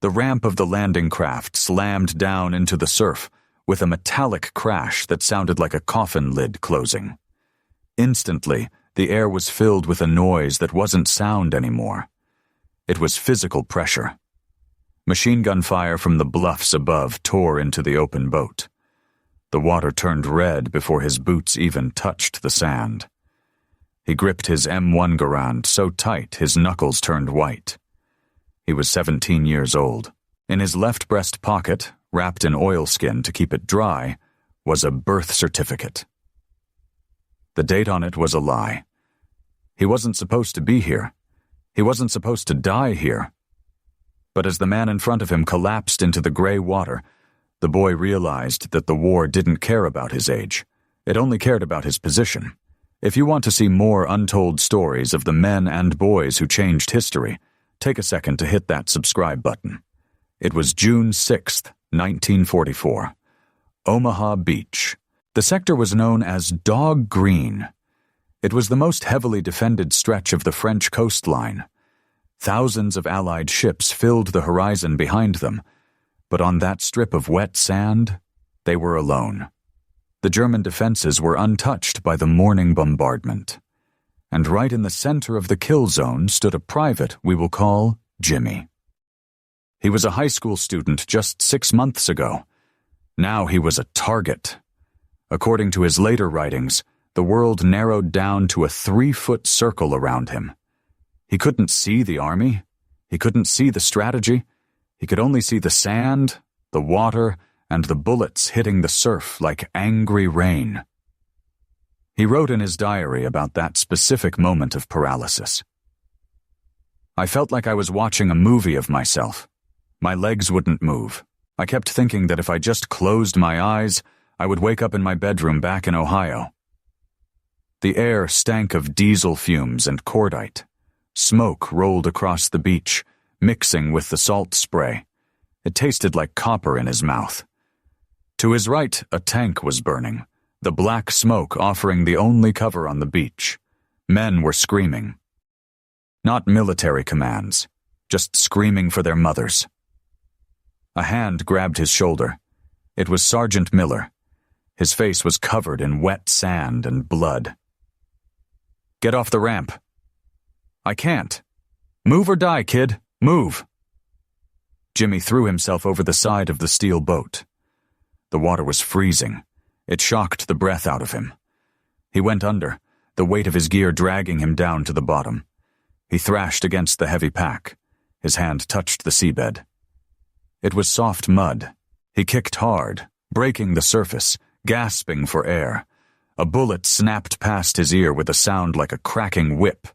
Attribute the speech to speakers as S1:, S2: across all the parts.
S1: The ramp of the landing craft slammed down into the surf with a metallic crash that sounded like a coffin lid closing. Instantly, the air was filled with a noise that wasn't sound anymore. It was physical pressure. Machine gun fire from the bluffs above tore into the open boat. The water turned red before his boots even touched the sand. He gripped his M1 Garand so tight his knuckles turned white. He was 17 years old. In his left breast pocket, wrapped in oilskin to keep it dry, was a birth certificate. The date on it was a lie. He wasn't supposed to be here. He wasn't supposed to die here. But as the man in front of him collapsed into the gray water, the boy realized that the war didn't care about his age. It only cared about his position. If you want to see more untold stories of the men and boys who changed history, take a second to hit that subscribe button. It was June 6th, 1944. Omaha Beach. The sector was known as Dog Green. It was the most heavily defended stretch of the French coastline. Thousands of Allied ships filled the horizon behind them, but on that strip of wet sand, they were alone. The German defenses were untouched by the morning bombardment. And right in the center of the kill zone stood a private we will call Jimmy. He was a high school student just 6 months ago. Now he was a target. According to his later writings, the world narrowed down to a 3-foot circle around him. He couldn't see the army. He couldn't see the strategy. He could only see the sand, the water, and the bullets hitting the surf like angry rain. He wrote in his diary about that specific moment of paralysis. I felt like I was watching a movie of myself. My legs wouldn't move. I kept thinking that if I just closed my eyes, I would wake up in my bedroom back in Ohio. The air stank of diesel fumes and cordite. Smoke rolled across the beach, mixing with the salt spray. It tasted like copper in his mouth. To his right, a tank was burning, the black smoke offering the only cover on the beach. Men were screaming. Not military commands, just screaming for their mothers. A hand grabbed his shoulder. It was Sergeant Miller. His face was covered in wet sand and blood. Get off the ramp. I can't. Move or die, kid. Move. Jimmy threw himself over the side of the steel boat. The water was freezing. It shocked the breath out of him. He went under, the weight of his gear dragging him down to the bottom. He thrashed against the heavy pack. His hand touched the seabed. It was soft mud. He kicked hard, breaking the surface, gasping for air. A bullet snapped past his ear with a sound like a cracking whip.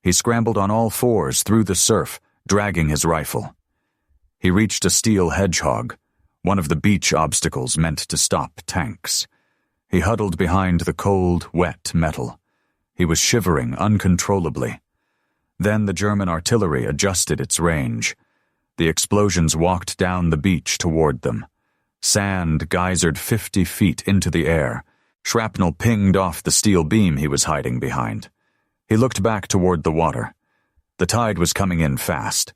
S1: He scrambled on all fours through the surf, dragging his rifle. He reached a steel hedgehog, one of the beach obstacles meant to stop tanks. He huddled behind the cold, wet metal. He was shivering uncontrollably. Then the German artillery adjusted its range. The explosions walked down the beach toward them. Sand geysered 50 feet into the air. Shrapnel pinged off the steel beam he was hiding behind. He looked back toward the water. The tide was coming in fast.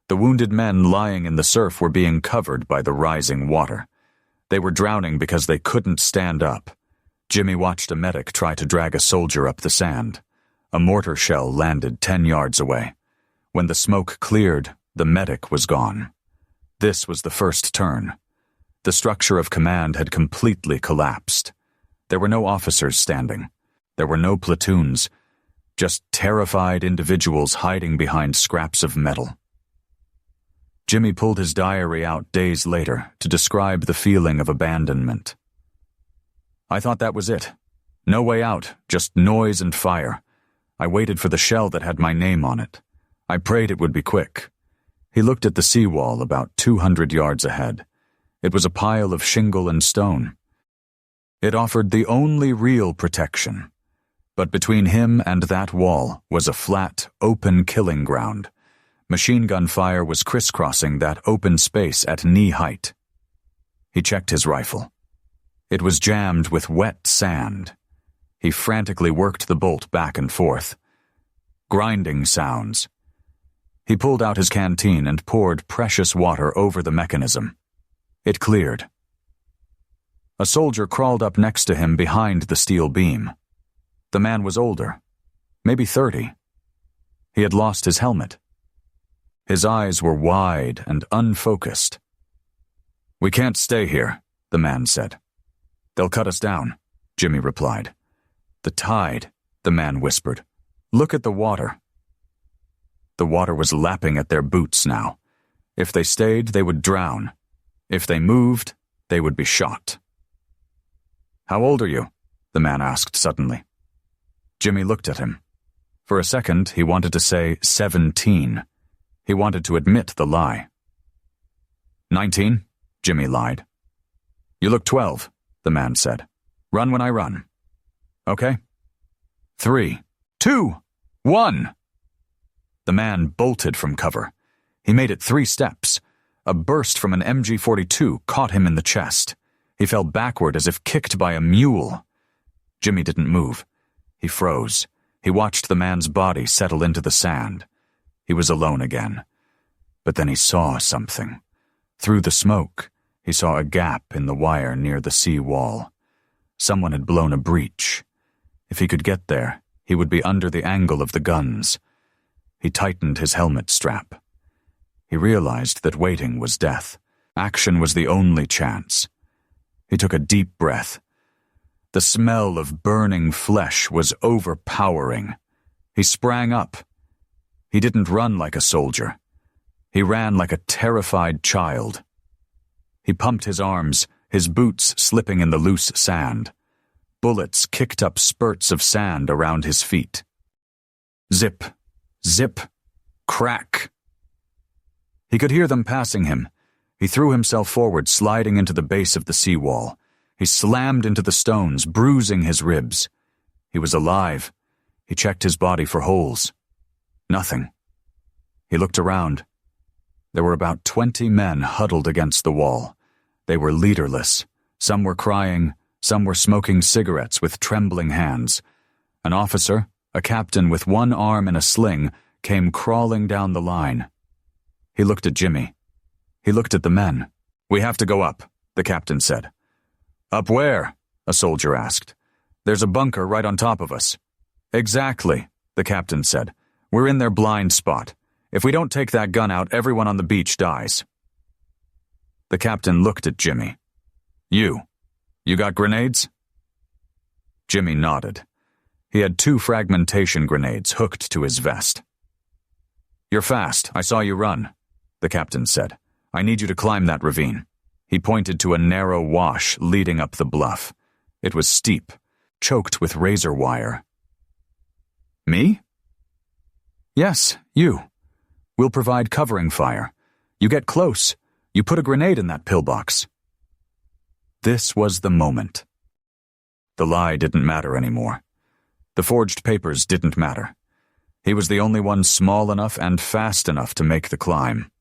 S1: The wounded men lying in the surf were being covered by the rising water. They were drowning because they couldn't stand up. Jimmy watched a medic try to drag a soldier up the sand. A mortar shell landed 10 yards away. When the smoke cleared, the medic was gone. This was the first turn. The structure of command had completely collapsed. There were no officers standing. There were no platoons. Just terrified individuals hiding behind scraps of metal. Jimmy pulled his diary out days later to describe the feeling of abandonment. I thought that was it. No way out, just noise and fire. I waited for the shell that had my name on it. I prayed it would be quick. He looked at the seawall about 200 yards ahead. It was a pile of shingle and stone. It offered the only real protection. But between him and that wall was a flat, open killing ground. Machine gun fire was crisscrossing that open space at knee height. He checked his rifle. It was jammed with wet sand. He frantically worked the bolt back and forth. Grinding sounds. He pulled out his canteen and poured precious water over the mechanism. It cleared. A soldier crawled up next to him behind the steel beam. The man was older, maybe 30. He had lost his helmet. His eyes were wide and unfocused. "We can't stay here," the man said. "They'll cut us down," Jimmy replied. "The tide," the man whispered. "Look at the water." The water was lapping at their boots now. If they stayed, they would drown. If they moved, they would be shot. "How old are you?" the man asked suddenly. Jimmy looked at him. For a second, he wanted to say 17. He wanted to admit the lie. 19, Jimmy lied. "You look 12, the man said. "Run when I run." "Okay." 3, 2, 1. The man bolted from cover. He made it 3 steps. A burst from an MG-42 caught him in the chest. He fell backward as if kicked by a mule. Jimmy didn't move. He froze. He watched the man's body settle into the sand. He was alone again. But then he saw something. Through the smoke, he saw a gap in the wire near the sea wall. Someone had blown a breach. If he could get there, he would be under the angle of the guns. He tightened his helmet strap. He realized that waiting was death. Action was the only chance. He took a deep breath. The smell of burning flesh was overpowering. He sprang up. He didn't run like a soldier. He ran like a terrified child. He pumped his arms, his boots slipping in the loose sand. Bullets kicked up spurts of sand around his feet. Zip, zip, crack. He could hear them passing him. He threw himself forward, sliding into the base of the seawall. He slammed into the stones, bruising his ribs. He was alive. He checked his body for holes. Nothing. He looked around. There were about 20 men huddled against the wall. They were leaderless. Some were crying. Some were smoking cigarettes with trembling hands. An officer, a captain with one arm in a sling, came crawling down the line. He looked at Jimmy. He looked at the men. "We have to go up," the captain said. "Up where?" a soldier asked. "There's a bunker right on top of us." "Exactly," the captain said. "We're in their blind spot. If we don't take that gun out, everyone on the beach dies." The captain looked at Jimmy. You got grenades?" Jimmy nodded. He had 2 fragmentation grenades hooked to his vest. "You're fast. I saw you run," the captain said. "I need you to climb that ravine." He pointed to a narrow wash leading up the bluff. It was steep, choked with razor wire. "Me?" "Yes, you. We'll provide covering fire. You get close. You put a grenade in that pillbox." This was the moment. The lie didn't matter anymore. The forged papers didn't matter. He was the only one small enough and fast enough to make the climb.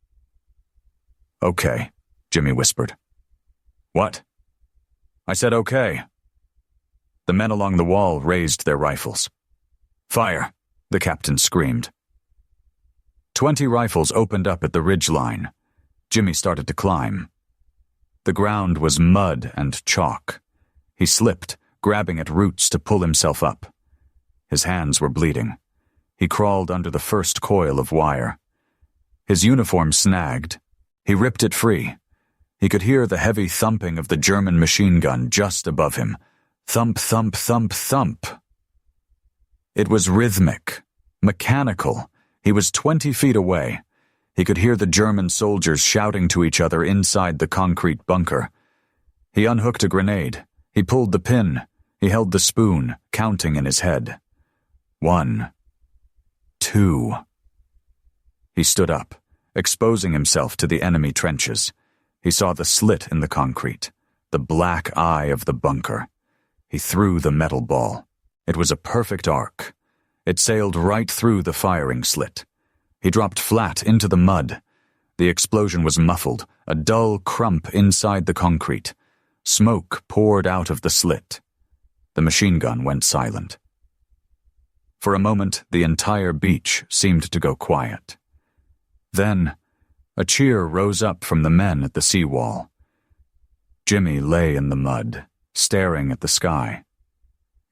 S1: "Okay," Jimmy whispered. "What?" "I said okay." The men along the wall raised their rifles. "Fire!" the captain screamed. 20 rifles opened up at the ridgeline. Jimmy started to climb. The ground was mud and chalk. He slipped, grabbing at roots to pull himself up. His hands were bleeding. He crawled under the first coil of wire. His uniform snagged. He ripped it free. He could hear the heavy thumping of the German machine gun just above him. Thump, thump, thump, thump. It was rhythmic, mechanical. He was 20 feet away. He could hear the German soldiers shouting to each other inside the concrete bunker. He unhooked a grenade. He pulled the pin. He held the spoon, counting in his head. 1, 2. He stood up, exposing himself to the enemy trenches. He saw the slit in the concrete, the black eye of the bunker. He threw the metal ball. It was a perfect arc. It sailed right through the firing slit. He dropped flat into the mud. The explosion was muffled, a dull crump inside the concrete. Smoke poured out of the slit. The machine gun went silent. For a moment, the entire beach seemed to go quiet. Then, a cheer rose up from the men at the seawall. Jimmy lay in the mud, staring at the sky.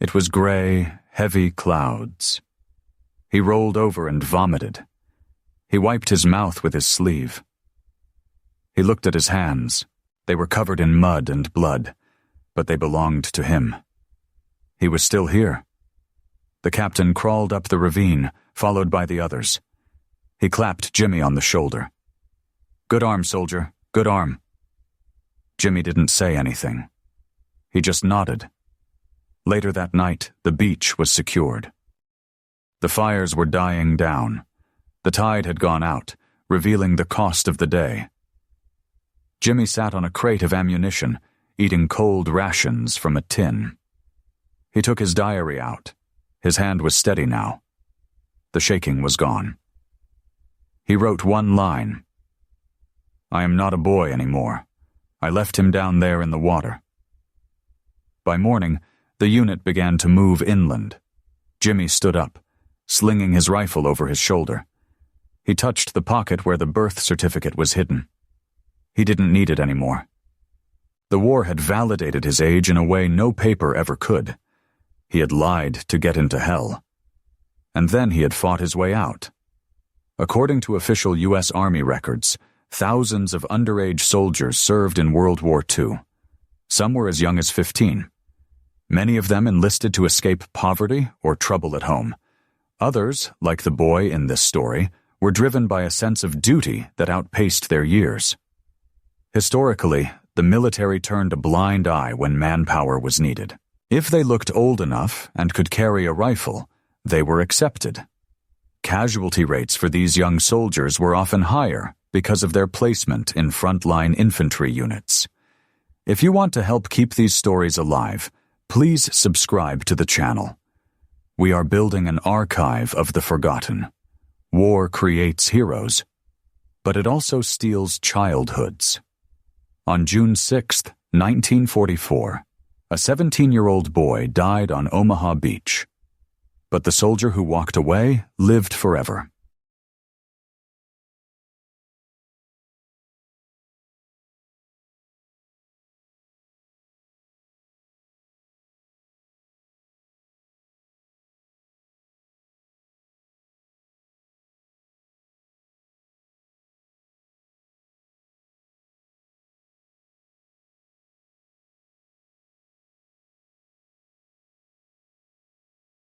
S1: It was gray, heavy clouds. He rolled over and vomited. He wiped his mouth with his sleeve. He looked at his hands. They were covered in mud and blood, but they belonged to him. He was still here. The captain crawled up the ravine, followed by the others. He clapped Jimmy on the shoulder. "Good arm, soldier, good arm." Jimmy didn't say anything. He just nodded. Later that night, the beach was secured. The fires were dying down. The tide had gone out, revealing the cost of the day. Jimmy sat on a crate of ammunition, eating cold rations from a tin. He took his diary out. His hand was steady now. The shaking was gone. He wrote one line. "I am not a boy anymore. I left him down there in the water." By morning, the unit began to move inland. Jimmy stood up, slinging his rifle over his shoulder. He touched the pocket where the birth certificate was hidden. He didn't need it anymore. The war had validated his age in a way no paper ever could. He had lied to get into hell. And then he had fought his way out. According to official U.S. Army records, thousands of underage soldiers served in World War II. Some were as young as 15. Many of them enlisted to escape poverty or trouble at home. Others, like the boy in this story, were driven by a sense of duty that outpaced their years. Historically, the military turned a blind eye when manpower was needed. If they looked old enough and could carry a rifle, they were accepted. Casualty rates for these young soldiers were often higher because of their placement in frontline infantry units. If you want to help keep these stories alive, please subscribe to the channel. We are building an archive of the forgotten. War creates heroes, but it also steals childhoods. On June 6, 1944, a 17-year-old boy died on Omaha Beach. But the soldier who walked away lived forever.